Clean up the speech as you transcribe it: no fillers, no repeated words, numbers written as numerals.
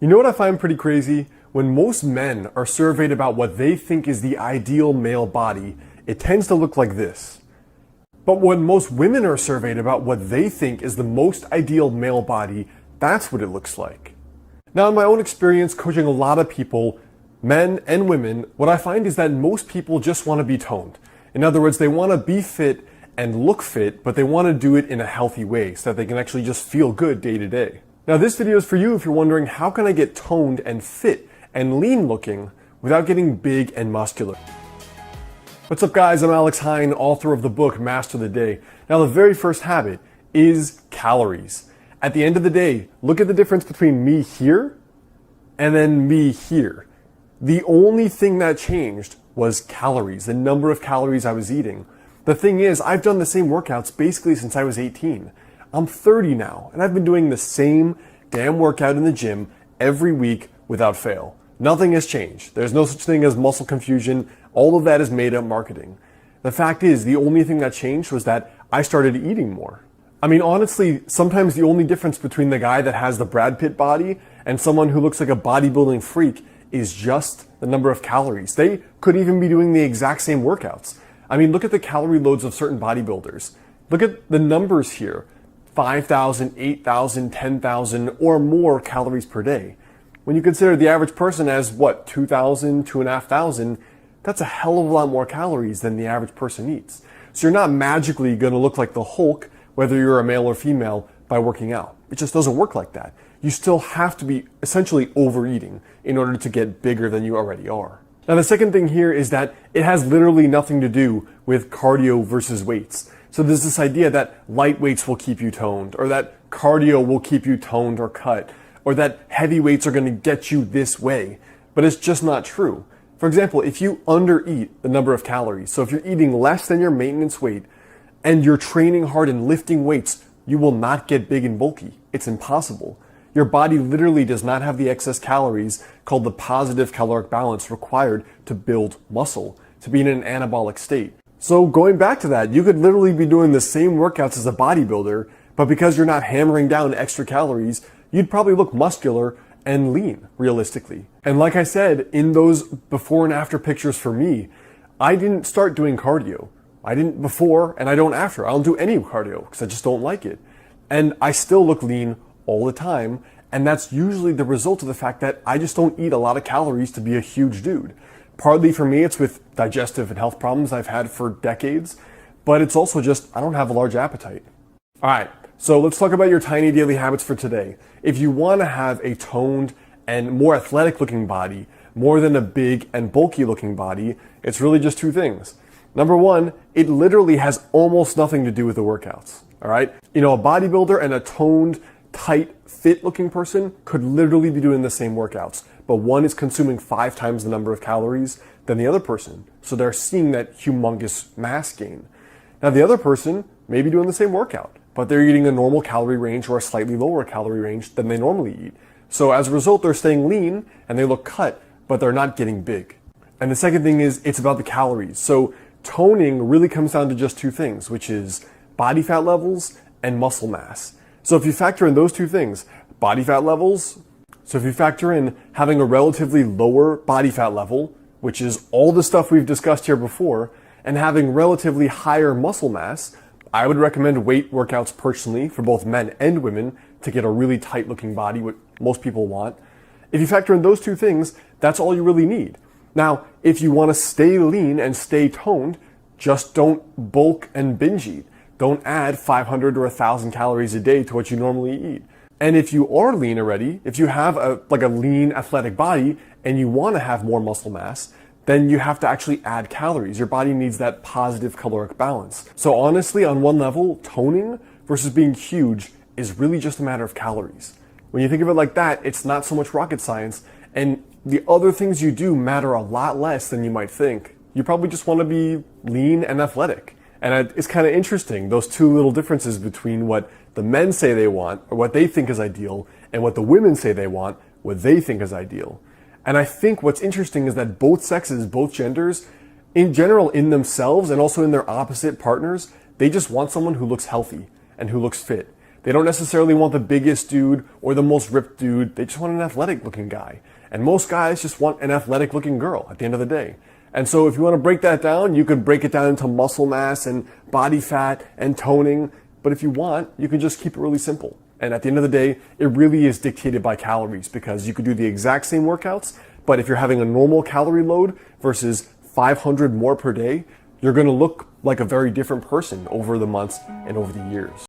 You know what I find pretty crazy? When most men are surveyed about what they think is the ideal male body, it tends to look like this. But when most women are surveyed about what they think is the most ideal male body, that's what it looks like. Now, in my own experience coaching a lot of people, men and women, what I find is that most people just want to be toned. In other words, they want to be fit and look fit, but they want to do it in a healthy way so that they can actually just feel good day to day. Now, this video is for you if you're wondering, how can I get toned and fit and lean looking without getting big and muscular? What's up, guys? I'm Alex Hine, author of the book Master the Day. Now, the very first habit is calories. At the end of the day, look at the difference between me here and then me here. The only thing that changed was calories, the number of calories I was eating. The thing is, I've done the same workouts basically since I was 18. I'm 30 now, and I've been doing the same damn workout in the gym every week without fail. Nothing has changed. There's no such thing as muscle confusion. All of that is made up marketing. The fact is, the only thing that changed was that I started eating more. I mean, honestly, sometimes the only difference between the guy that has the Brad Pitt body and someone who looks like a bodybuilding freak is just the number of calories. They could even be doing the exact same workouts. I mean, look at the calorie loads of certain bodybuilders. Look at the numbers here. 5,000, 8,000, 10,000 or more calories per day. When you consider the average person as what, 2,000, 2,500, that's a hell of a lot more calories than the average person eats. So you're not magically going to look like the Hulk, whether you're a male or female, by working out. It just doesn't work like that. You still have to be essentially overeating in order to get bigger than you already are. Now, the second thing here is that it has literally nothing to do with cardio versus weights. So there's this idea that light weights will keep you toned, or that cardio will keep you toned or cut, or that heavy weights are going to get you this way. But it's just not true. For example, if you undereat the number of calories, so if you're eating less than your maintenance weight and you're training hard and lifting weights, you will not get big and bulky. It's impossible. Your body literally does not have the excess calories called the positive caloric balance required to build muscle, to be in an anabolic state. So going back to that, you could literally be doing the same workouts as a bodybuilder, but because you're not hammering down extra calories, you'd probably look muscular and lean, realistically. And like I said, in those before and after pictures for me, I didn't start doing cardio. I didn't before and I don't after. I don't do any cardio because I just don't like it. And I still look lean all the time, and that's usually the result of the fact that I just don't eat a lot of calories to be a huge dude. Partly for me, it's with digestive and health problems I've had for decades, but it's also just I don't have a large appetite. All right, so let's talk about your tiny daily habits for today. If you want to have a toned and more athletic looking body, more than a big and bulky looking body, it's really just two things. Number one, it literally has almost nothing to do with the workouts. All right, you know, a bodybuilder and a toned, tight, fit looking person could literally be doing the same workouts, but one is consuming 5 times the number of calories than the other person. So they're seeing that humongous mass gain. Now the other person may be doing the same workout, but they're eating a normal calorie range or a slightly lower calorie range than they normally eat. So as a result, they're staying lean and they look cut, but they're not getting big. And the second thing is it's about the calories. So toning really comes down to just two things, which is body fat levels and muscle mass. So if you factor in those two things, body fat levels, so if you factor in having a relatively lower body fat level, which is all the stuff we've discussed here before, and having relatively higher muscle mass, I would recommend weight workouts personally for both men and women to get a really tight looking body, what most people want. If you factor in those two things, that's all you really need. Now, if you want to stay lean and stay toned, just don't bulk and binge eat. Don't add 500 or 1,000 calories a day to what you normally eat. And if you are lean already, if you have a lean athletic body and you want to have more muscle mass, then you have to actually add calories. Your body needs that positive caloric balance. So honestly, on one level, toning versus being huge is really just a matter of calories. When you think of it like that, it's not so much rocket science, and the other things you do matter a lot less than you might think. You probably just want to be lean and athletic. And it's kind of interesting, those two little differences between what the men say they want, or what they think is ideal, and what the women say they want, what they think is ideal. And I think what's interesting is that both sexes, both genders, in general, in themselves and also in their opposite partners, they just want someone who looks healthy and who looks fit. They don't necessarily want the biggest dude or the most ripped dude. They just want an athletic looking guy. And most guys just want an athletic looking girl at the end of the day. And so if you want to break that down, you could break it down into muscle mass and body fat and toning. But if you want, you can just keep it really simple. And at the end of the day, it really is dictated by calories, because you could do the exact same workouts, but if you're having a normal calorie load versus 500 more per day, you're going to look like a very different person over the months and over the years.